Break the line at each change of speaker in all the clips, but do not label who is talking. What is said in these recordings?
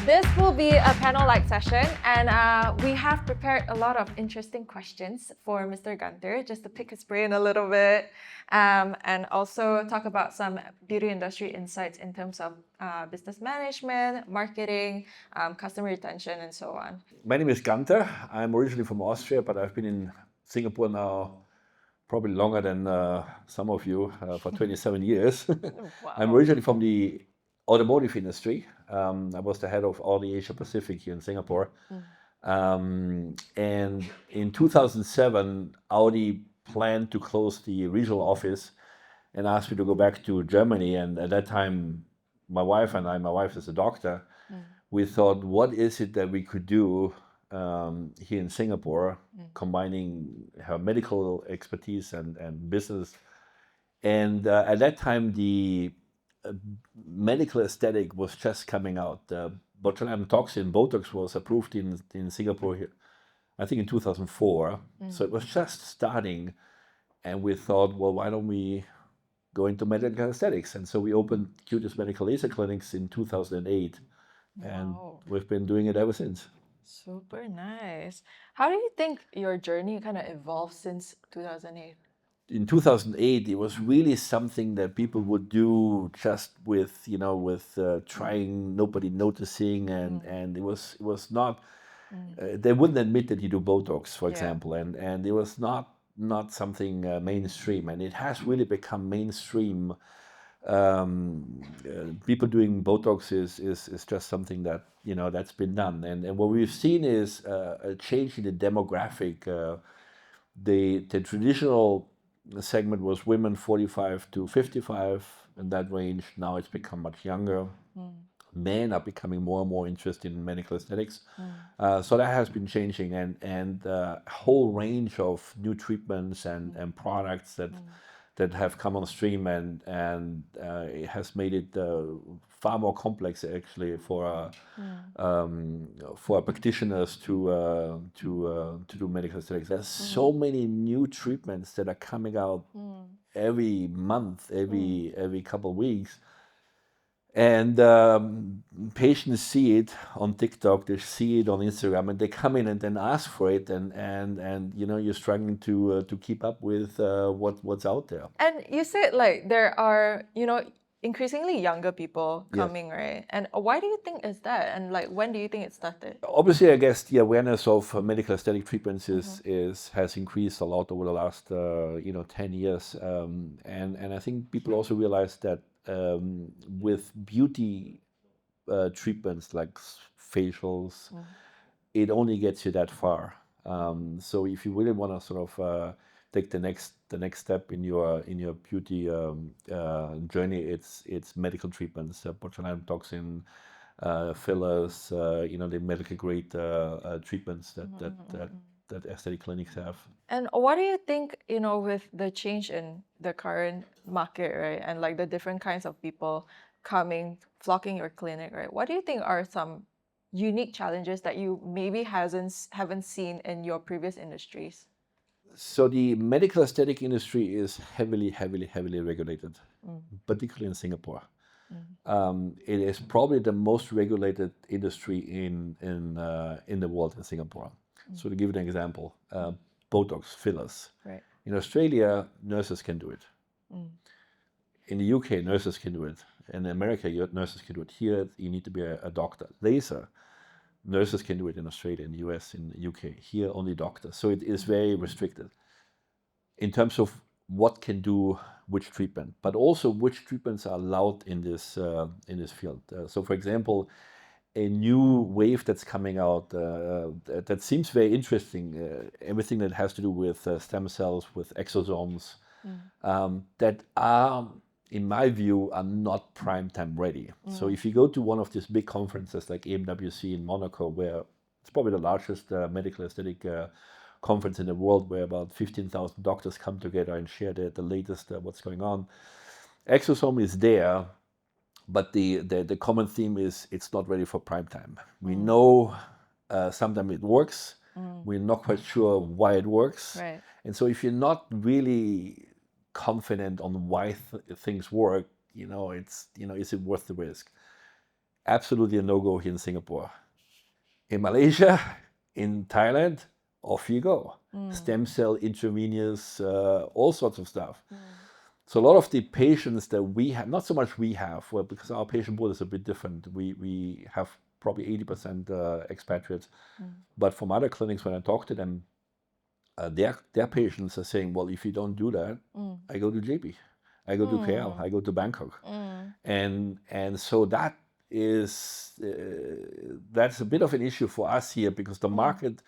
This will be a panel-like session, and we have prepared a lot of interesting questions for Mr. Gunther, just to pick his brain a little bit, and also talk about some beauty industry insights in terms of business management, marketing, customer retention, and so on.
My name is Gunther. I'm originally from Austria, but I've been in Singapore now probably longer than some of you, for 27 years.
Wow.
I'm originally from the automotive industry. I was the head of all the Asia Pacific here in Singapore. And in 2007, Audi planned to close the regional office and asked me to go back to Germany. And at that time, my wife is a doctor, we thought, what is it that we could do here in Singapore, combining her medical expertise and business. And at that time, the medical aesthetic was just coming out. Botulinum toxin, Botox, was approved in Singapore here, I think in 2004. So it was just starting. And we thought, well, why don't we go into medical aesthetics? And so we opened Cutest Medical Laser Clinics in 2008. And we've been doing it ever since.
Super nice. How do you think your journey kind of evolved since 2008?
In 2008, it was really something that people would do just with, trying, nobody noticing, and it was not. They wouldn't admit that you do Botox, for example, and it was not something mainstream, and it has really become mainstream. People doing Botox is just something that that's been done, and what we've seen is a change in the demographic. The traditional segment was women 45 to 55 in that range. Now it's become much younger. Men are becoming more and more interested in medical aesthetics. So that has been changing, and a whole range of new treatments and products that have come on stream, and it has made it far more complex actually for practitioners to do medical aesthetics. There's so many new treatments that are coming out every month, every couple of weeks. And patients see it on TikTok, they see it on Instagram, and they come in and then ask for it, and you're struggling to keep up with what's out there.
And you said like there are increasingly younger people coming, right? And why do you think is that? And like when do you think it started?
Obviously, I guess the awareness of medical aesthetic treatments has increased a lot over the last 10 years, and I think people also realize that with beauty treatments like facials, it only gets you that far. So if you really want to sort of take the next step in your beauty journey, it's medical treatments, botulinum toxin, fillers, the medical grade treatments that aesthetic clinics have.
And what do you think, with the change in the current market, right, and like the different kinds of people flocking your clinic, right? What do you think are some unique challenges that you maybe haven't seen in your previous industries?
So the medical aesthetic industry is heavily regulated, particularly in Singapore. It is probably the most regulated industry in the world, in Singapore. So to give you an example, Botox fillers.
Right.
In Australia, nurses can do it. In the UK, nurses can do it. In America, nurses can do it. Here, you need to be a doctor. Laser, nurses can do it in Australia, in the US, in the UK. Here, only doctors. So it is very restricted in terms of what can do which treatment, but also which treatments are allowed in this field. So, for example, a new wave that's coming out that seems very interesting. Everything that has to do with stem cells, with exosomes, that are, in my view, are not prime time ready. So if you go to one of these big conferences like AMWC in Monaco, where it's probably the largest medical aesthetic conference in the world, where about 15,000 doctors come together and share the latest what's going on, exosome is there. But the common theme is it's not ready for prime time. We know sometimes it works. We're not quite sure why it works.
Right.
And so if you're not really confident on why things work, is it worth the risk? absolutely a no-go here in Singapore. In Malaysia, in Thailand, off you go. Stem cell, intravenous, all sorts of stuff. So a lot of the patients that we have, not so much we have, well, because our patient pool is a bit different. We have probably 80% expatriates. But from other clinics, when I talk to them, their patients are saying, well, if you don't do that, I go to JB, I go to KL, I go to Bangkok. And so that is that's a bit of an issue for us here, because the market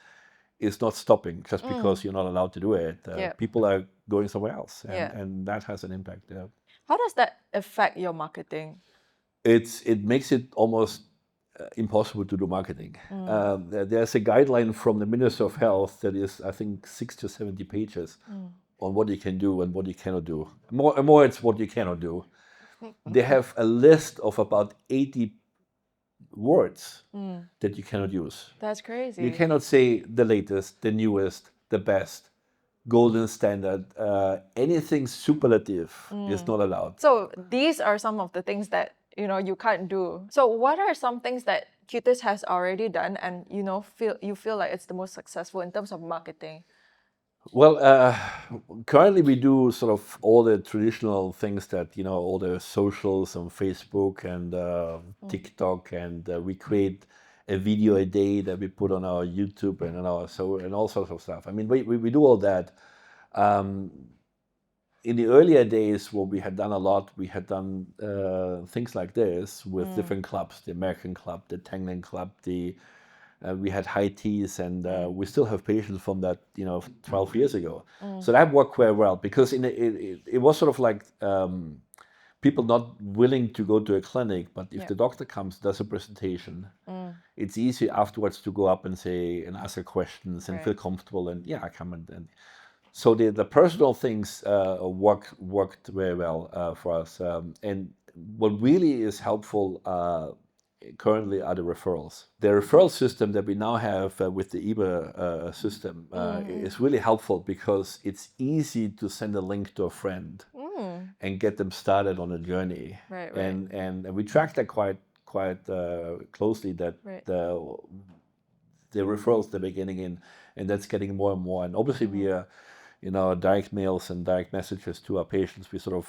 is not stopping just because you're not allowed to do it. People are going somewhere else, and that has an impact.
How does that affect your marketing?
It makes it almost impossible to do marketing. There's a guideline from the Minister of Health that is, I think, 60 to 70 pages on what you can do and what you cannot do. More it's what you cannot do. They have a list of about 80 words that you cannot use.
That's crazy.
You cannot say the latest, the newest, the best, golden standard. Anything superlative is not allowed.
So these are some of the things that you can't do. So what are some things that Cutis has already done, and you feel like it's the most successful in terms of marketing?
Well, currently we do sort of all the traditional things that, all the socials on Facebook and TikTok, and we create a video a day that we put on our YouTube and and all sorts of stuff. I mean, we do all that. In the earlier days, what we had done a lot, we had done things like this with different clubs, the American Club, the Tanglin Club, we had high teas, and we still have patients from that, 12 years ago. So that worked quite well, because it was sort of like people not willing to go to a clinic, but if the doctor comes, does a presentation, it's easy afterwards to go up and say and ask her questions and feel comfortable, and I come and so the personal things worked very well for us. And what really is helpful currently are the referrals. The referral system that we now have with the IBA system is really helpful, because it's easy to send a link to a friend and get them started on a journey.
Right.
And we track that quite closely, that the referrals that we're getting in, and that's getting more and more. And obviously we are, direct mails and direct messages to our patients, we sort of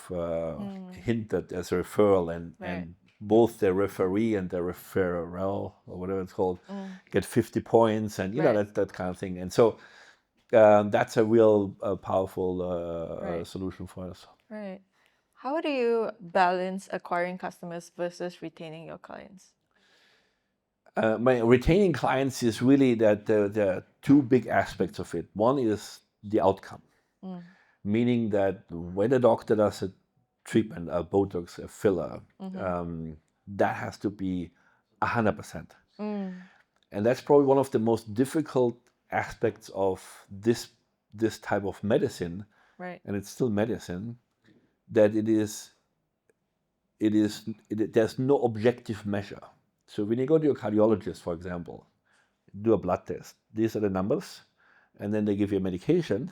hint that as a referral, and both the referee and the referral, or whatever it's called, get 50 points, and that kind of thing. And so that's a real powerful solution for us.
Right. How do you balance acquiring customers versus retaining your clients?
My retaining clients is really that there are two big aspects of it. One is the outcome, meaning that when a doctor does a treatment, a Botox, a filler, that has to be 100%. And that's probably one of the most difficult aspects of this type of medicine, and it's still medicine, that there's no objective measure. So when you go to a cardiologist, for example, do a blood test, these are the numbers, and then they give you a medication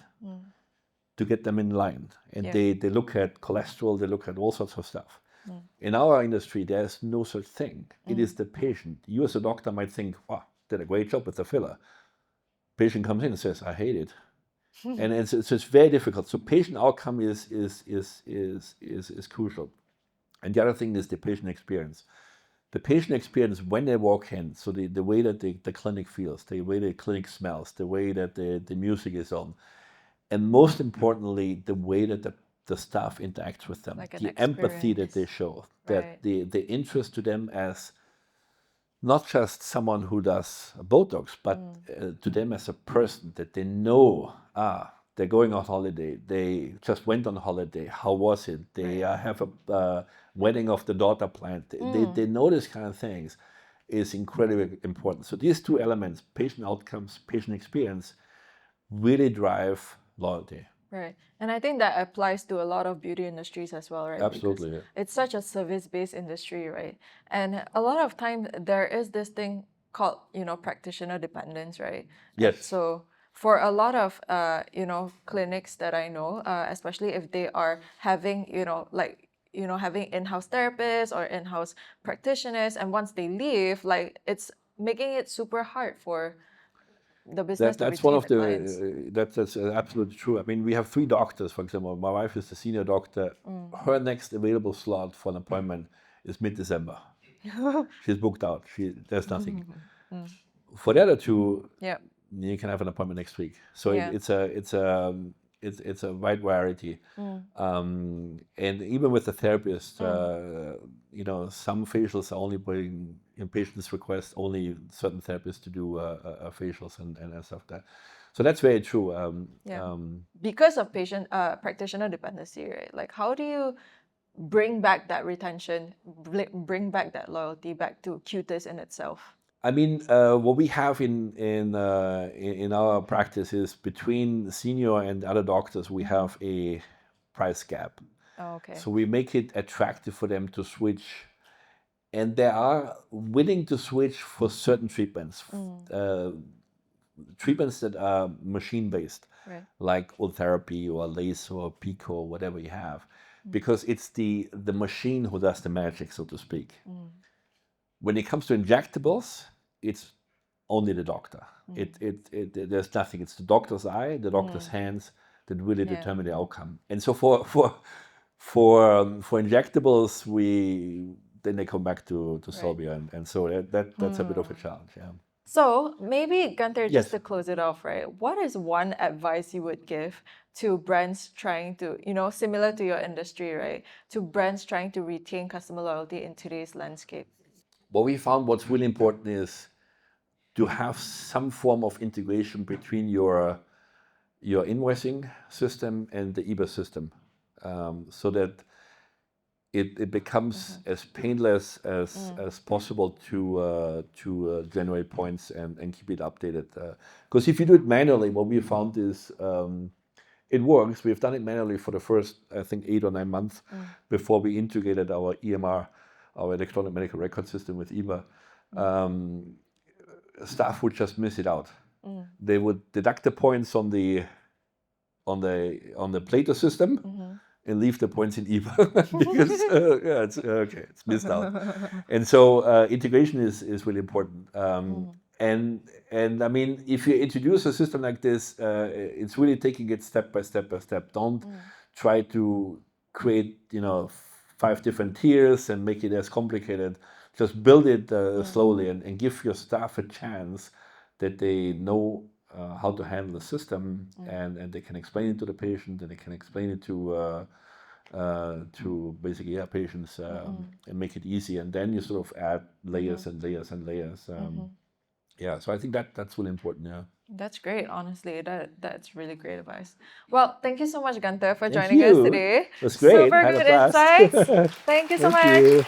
to get them in line. And they look at cholesterol, they look at all sorts of stuff. In our industry, there's no such thing. It is the patient. You as a doctor might think, wow, did a great job with the filler. Patient comes in and says, I hate it. And it's very difficult. So patient outcome is crucial. And the other thing is the patient experience. The patient experience when they walk in, so the way that the clinic feels, the way the clinic smells, the way that the music is on, and most importantly, the way that the staff interacts with them, the empathy that they show, that the interest to them as not just someone who does Botox, but to them as a person, that they know, they're going on holiday, they just went on holiday, how was it? They have a wedding of the daughter planned. They know these kind of things is incredibly important. So these two elements, patient outcomes, patient experience, really drive loyalty.
Right. And I think that applies to a lot of beauty industries as well, right?
Absolutely.
Because it's such a service-based industry, right? And a lot of time there is this thing called, practitioner dependence, right?
Yes.
So for a lot of, clinics that I know, especially if they are having, having in-house therapists or in-house practitioners, and once they leave, like it's making it super hard for the business to
That's one
retain
of
the clients.
that's absolutely true. I mean, we have 3 doctors, for example. My wife is the senior doctor. Her next available slot for an appointment is mid-December. She's booked out. There's nothing. For the other 2,
Yeah.
you can have an appointment next week. So
Yeah.
it's a wide variety. And even with the therapist, some facials are only putting in patients request only certain therapists to do facials and stuff like that. So that's very true.
Because of patient practitioner dependency, right? Like, how do you bring back that retention, bring back that loyalty back to Cutis in itself?
I mean, what we have in our practice is between senior and other doctors, we have a price gap.
Oh, okay.
So we make it attractive for them to switch, and they are willing to switch for certain treatments, treatments that are machine-based,
Right.
like old therapy or laser or pico or whatever you have, because it's the machine who does the magic, so to speak. When it comes to injectables, it's only the doctor. There's nothing. It's the doctor's eye, the doctor's hands that really determine the outcome. And so for injectables, then they come back to Solvia, and so that's a bit of a challenge. Yeah.
So maybe, Gunther, just
Yes.
to close it off, right? What is one advice you would give to brands trying to, similar to your industry, right? To brands trying to retain customer loyalty in today's landscape?
What we found, what's really important is to have some form of integration between your invoicing system and the EBA system, so that it becomes as painless as possible to generate points and keep it updated. Because if you do it manually, what we found is it works. We've done it manually for the first, I think, 8 or 9 months before we integrated our EMR, our electronic medical record system, with EBA. Staff would just miss it out. They would deduct the points on the Plato system and leave the points in EBA because it's missed out. And so integration is really important. And I mean, if you introduce a system like this, it's really taking it step by step by step. Don't try to create 5 different tiers and make it as complicated. Just build it slowly and give your staff a chance that they know how to handle the system, and they can explain it to the patient, and they can explain it to basically patients, and make it easy. And then you sort of add layers and layers and layers. Yeah, so I think that's really important. Yeah.
That's great, honestly. That's really great advice. Well, thank you so much, Gunther, for
Thank
joining us
you.
today.
It was great.
Super
Had a
good
blast.
insights. Thank you so
Thank
much.
you.